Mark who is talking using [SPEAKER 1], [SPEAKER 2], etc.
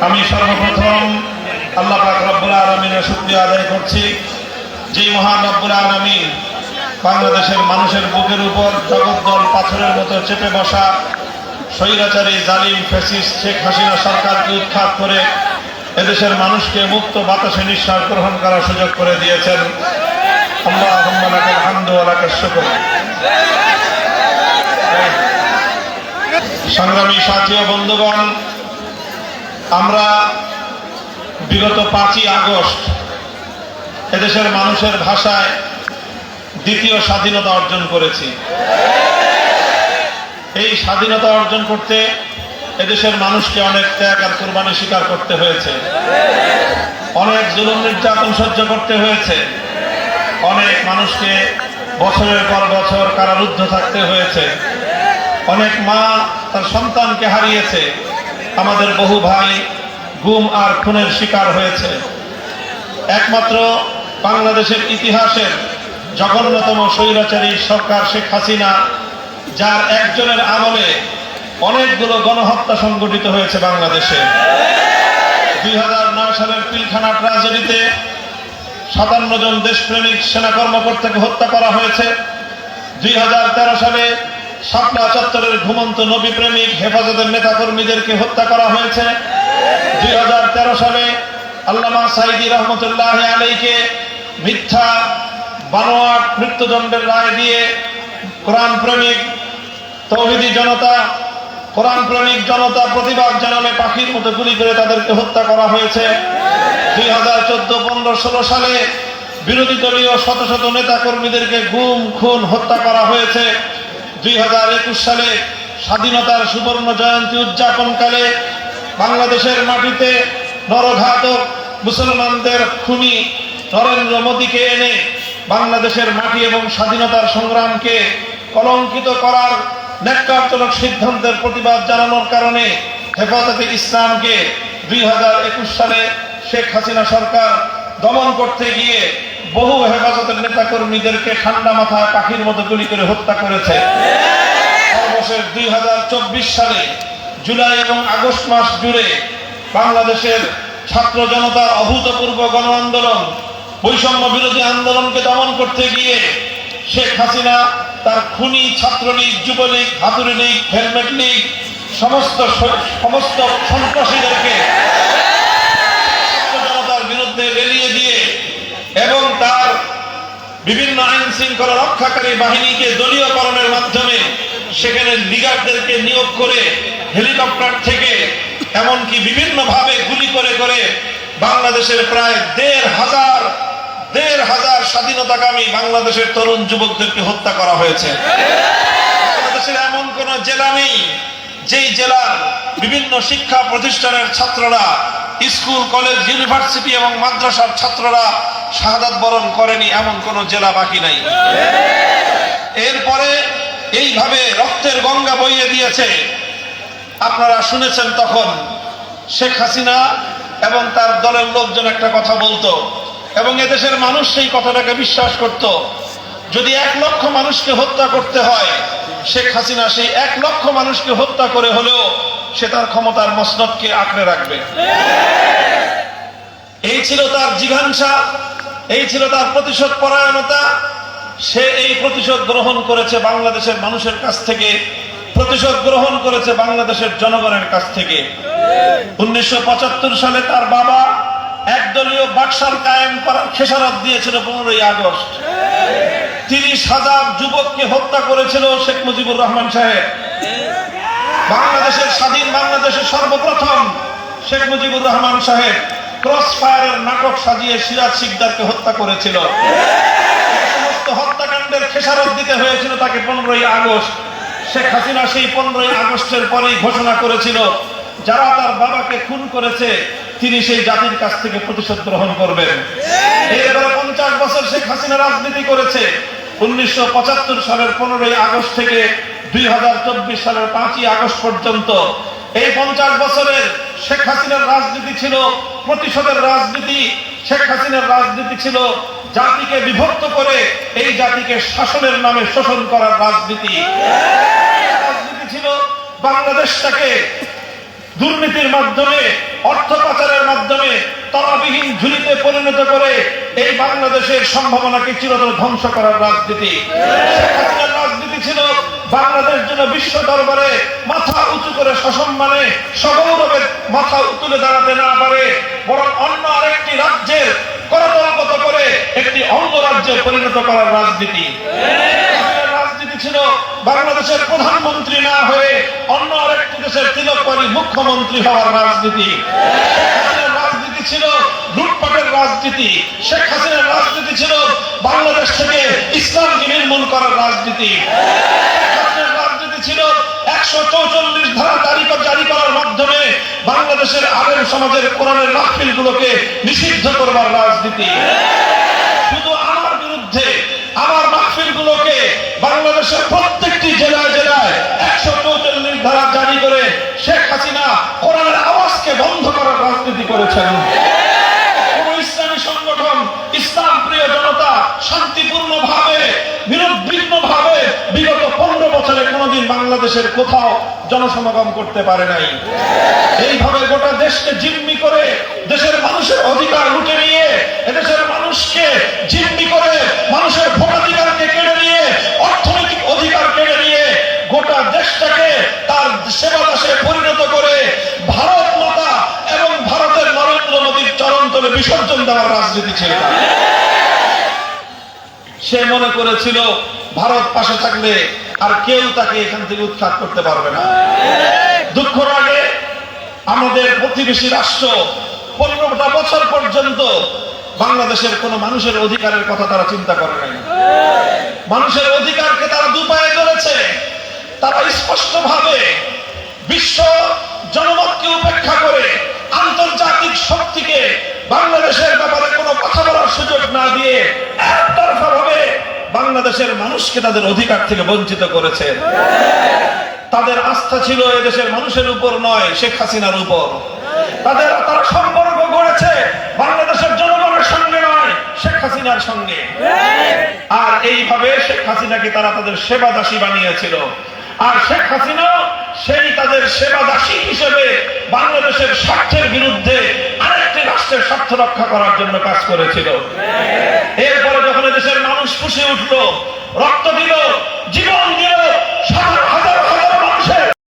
[SPEAKER 1] আমি সর্বপ্রথম আল্লাহ পাক রব্বুল আলামিনের শুকরিয়া আদায় করছি, যে মহান রব্বুল আলামিন বাংলাদেশের মানুষের বুকের উপর জগদ্দল পাথরের মতো চেপে বসা স্বৈরাচারী জালিম ফ্যাসিস্ট শেখ হাসিনা সরকারকে উৎখাত করে এদেশের মানুষকে মুক্ত বাতাসে নিঃশ্বাস গ্রহণ করার সুযোগ করে দিয়েছেন। আল্লাহুম্মা লাকাল হামদু ওয়া লাকাশ শুকর। সংগ্রামী সাথী ও বন্ধুগণ, আমরা বিগত 5ই আগস্ট এদেশের মানুষের ভাষায় দ্বিতীয় স্বাধীনতা অর্জন করেছি। এই স্বাধীনতা অর্জন করতে এদেশের মানুষকে অনেক ত্যাগ আর কুরবানি স্বীকার করতে হয়েছে, অনেক জুলুম নির্যাতন সহ্য করতে হয়েছে, অনেক মানুষকে বছরের পর বছর কারারুদ্ধ থাকতে হয়েছে, অনেক মা তার সন্তানকে হারিয়েছে, আমাদের বহু ভাই গুম আর খুনের শিকার হয়েছে। একমাত্র বাংলাদেশের ইতিহাসের জঘন্যতম স্বৈরাচারী সরকার শেখ হাসিনা, যার একজনের আমলে অনেকগুলো গণহত্যা সংঘটিত হয়েছে বাংলাদেশে। 2009 সালের পিলখানা ট্র্যাজেডিতে 57 জন দেশপ্রেমিক সেনা কর্মকর্তাকে হত্যা করা হয়েছে। 2013 সালে শাপলা চত্বরের ঘুমন্ত নবী প্রেমিক হেফাজতের নেতাকর্মীদেরকে হত্যা করা হয়েছে। 2013 সালে আল্লামা সাঈদী রহমতুল্লাহ আলাইহিকে মিথ্যা বানোয়াট মৃত্যুদণ্ডের রায় দিয়ে কোরআন প্রেমিক তৌহিদি জনতা, কোরআন প্রেমিক জনতা প্রতিবাদ জানালে পাখির মতো গুলি করে তাদেরকে হত্যা করা হয়েছে। 2014, 15, 16 সালে বিরোধী দলীয় শত শত নেতা কর্মীদেরকে গুম খুন হত্যা করা হয়েছে। 2021 সালে স্বাধীনতার সুবর্ণ জয়ন্তী উদযাপনকালে বাংলাদেশের মাটিতে নরঘাতক মুসলমানদের খুনি নরেন্দ্র মোদীকে এনে বাংলাদেশের মাটি এবং স্বাধীনতার সংগ্রামকে কলঙ্কিত করার ন্যাক্কারজনক সিদ্ধান্তের প্রতিবাদ জানানোর কারণে হেফাজতে ইসলামকে 2021 সালে শেখ হাসিনা সরকার দমন করতে গিয়ে বহু হেফাজতের নেতাকর্মীদেরকে ঠান্ডা মাথায় পাখির মতো গুলি করে হত্যা করেছে। সর্বশেষ 2024 সালে জুলাই এবং আগস্ট মাস জুড়ে বাংলাদেশের ছাত্র জনতার অভূতপূর্ব গণ আন্দোলন, বৈষম্য বিরোধী আন্দোলনকে দমন করতে গিয়ে শেখ হাসিনা তার খুনি ছাত্রলীগ, যুবলীগ, হাতুড়ি লীগ, হেলমেট লীগ সমস্ত সন্ত্রাসীদেরকে জনতার বিরুদ্ধে লেলিয়ে দিয়ে এবং তার বিভিন্ন আইন শৃঙ্খলা রক্ষাকারী বাহিনীকে দলীয়করণের মাধ্যমে সেখানে লিগারদেরকে নিয়োগ করে হেলিকপ্টার থেকে এমনকি বিভিন্ন ভাবে গুলি করে করে বাংলাদেশের প্রায় 1,500 স্বাধীনতাকামী বাংলাদেশের তরুণ যুবকদেরকে হত্যা করা হয়েছে। বাংলাদেশের এমন কোন জেলা নেই যেই জেলার বিভিন্ন শিক্ষা প্রতিষ্ঠানের ছাত্ররা, স্কুল, কলেজ, ইউনিভার্সিটি এবং মাদ্রাসার ছাত্ররা শাহাদাত বরণ করেনি, এমন কোন জেলা বাকি নাই। এরপরে এইভাবে রক্তের গঙ্গা বইয়ে দিয়েছে। আপনারা শুনেছেন তখন শেখ হাসিনা এবং তার দলের লোকজন একটা কথা বলতো এবং এদেশের মানুষ সেই কথাটাকে বিশ্বাস করত। যদি 1 লক্ষ মানুষকে হত্যা করতে হয়, শেখ হাসিনা সেই 1 লক্ষ মানুষকে হত্যা করে হলেও সে তার ক্ষমতার মসনদকে আঁকড়ে রাখবে। এই ছিল তার জিঘাংসা, এই ছিল তার প্রতিশোধ পরায়ণতা। সে এই প্রতিশোধ গ্রহণ করেছে বাংলাদেশের মানুষের কাছ থেকে, প্রতিশোধ গ্রহণ করেছে বাংলাদেশের জনগণের কাছ থেকে। 1975 সালে তার বাবা একদলীয় বাকশাল কায়েম করার খেসারত দিয়েছিল 15ই আগস্ট। 30,000 যুবককে হত্যা করেছিল শেখ মুজিবুর রহমান সাহেব। বাংলাদেশের স্বাধীন বাংলাদেশের সর্বপ্রথম শেখ মুজিবুর রহমান সাহেব ক্রস ফায়ারের নাটক সাজিয়ে সিরাজ শিকদারকে হত্যা করেছিল। সমস্ত হত্যাকাণ্ডের খেসারত দিতে হয়েছিল তাকে 15ই আগস্ট। শেখ হাসিনা সেই 15ই আগস্টের পরেই ঘোষণা করেছিল যারা তার বাবাকে খুন করেছে তিনি সেই জাতির কাছ থেকে প্রতিশোধ গ্রহণ করবেন। এরপরে 50 বছর শেখ হাসিনা রাজনীতি করেছে। 1975 সালের 15ই আগস্ট থেকে 2024 সালের 5ই আগস্ট পর্যন্ত এই 50 বছরের শেখ হাসিনার রাজনীতি ছিল প্রতিশোধের রাজনীতি। শেখ হাসিনার রাজনীতি ছিল জাতিকে বিভক্ত করে এই জাতিকে শাসনের নামে শোষণ করার রাজনীতি। রাজনীতি ছিল বাংলাদেশটাকে দুর্নীতির মাধ্যমে, অর্থ তলাবিহীন ঝুলিতে পরিণত করে এই বাংলাদেশের সম্ভাবনাকে চিরতরে ধ্বংস করার রাজনীতি। শেখ হাসিনার রাজনীতি ছিল বাংলাদেশ যেন বিশ্ব দরবারে মাথা উঁচু করে সসম্মানে সগৌরবে মাথা তুলে দাঁড়াতে না পারে, বরং অন্য আরেকটি রাজ্যের করতলগত করে একটি অঙ্গরাজ্যে পরিণত করার রাজনীতি। রাজনীতি ছিল বাংলাদেশের প্রধানমন্ত্রী না হয়ে অন্য আরেকটি দেশের তিলকবাড়ি মুখ্যমন্ত্রী হওয়ার রাজনীতি। রাজনীতি ছিল লুটপাটের রাজনীতি। শেখ হাসিনার রাজনীতি ছিল বাংলাদেশ থেকে ইসলামকে নির্মূল করার রাজনীতি। রাজনীতি ছিল 144 ধারা জারি করার মাধ্যমে বাংলাদেশের আলেম সমাজের কোরআনের মাহফিলগুলোকে নিষিদ্ধ করবার রাজনীতি। শুধু আমার বিরুদ্ধে আমার মাহফিলগুলোকে বাংলাদেশের প্রত্যেকটি জেলায় জেলায় 144 ধারা জারি করে শেখ হাসিনা কোরআনের আওয়াজকে বন্ধ করার রাজনীতি করেছেন। কোন ইসলামী সংগঠন, ইসলাম প্রিয় জনতা শান্তিপূর্ণ ভাবে নিরুদ্বিগ্ন ভাবে বিগত 15 বছরে কোনদিন বাংলাদেশের কোথাও জনসমাগম করতে পারে নাই। এইভাবে গোটা দেশকে জিম্মি করে দেশের মানুষের অধিকার লুটে নিয়ে, এদেশের মানুষকে জিম্মি করে মানুষের ভোটাধিকারকে কেড়ে নিয়ে, অর্থনৈতিক অধিকার কেড়ে নিয়ে গোটা দেশটাকে তার সেবাদাসে পরিণত করে ভারত মাতা এবং ভারতের নরেন্দ্র মোদীর চরণতলে বিসর্জন দেওয়ার রাজনীতি ছিল। সে মনে করেছিল ভারত পাশে থাকলে আর কেউ তাকে এখান থেকে উৎখাত করতে পারবে না। দুঃখ লাগে আমাদের প্রতিবেশী রাষ্ট্র 15টা বছর পর্যন্ত বাংলাদেশের কোন মানুষের অধিকারের কথা তারা চিন্তা করে নাই। মানুষের অধিকারকে তারা দুপায়ে ধরেছে। তারা স্পষ্ট ভাবে বিশ্ব জনমতকে উপেক্ষা করে আন্তর্জাতিক শক্তিকে বাংলাদেশের ব্যাপারে কোনো কথা বলার সুযোগ না দিয়ে একতরফা ভাবে বাংলাদেশের মানুষকে তাদের অধিকার থেকে বঞ্চিত করেছে। তাদের আস্থা ছিল এদেশের মানুষের উপর নয়, শেখ হাসিনার উপর। তারা সম্পর্ক গড়েছে বাংলাদেশের জনগণের সঙ্গে নয়, শেখ হাসিনার সঙ্গে। আর এইভাবে শেখ হাসিনাকে তারা তাদের সেবা দাসী বানিয়েছিল। আর শেখ হাসিনা সেই তাদের সেবা দাসী হিসেবে বাংলাদেশের স্বার্থের বিরুদ্ধে আরেকটি রাষ্ট্রের স্বার্থ রক্ষা করার জন্য কাজ করেছিল। এরপরে যখন দেশের মানুষ ফুঁসে উঠলো, রক্ত দিল,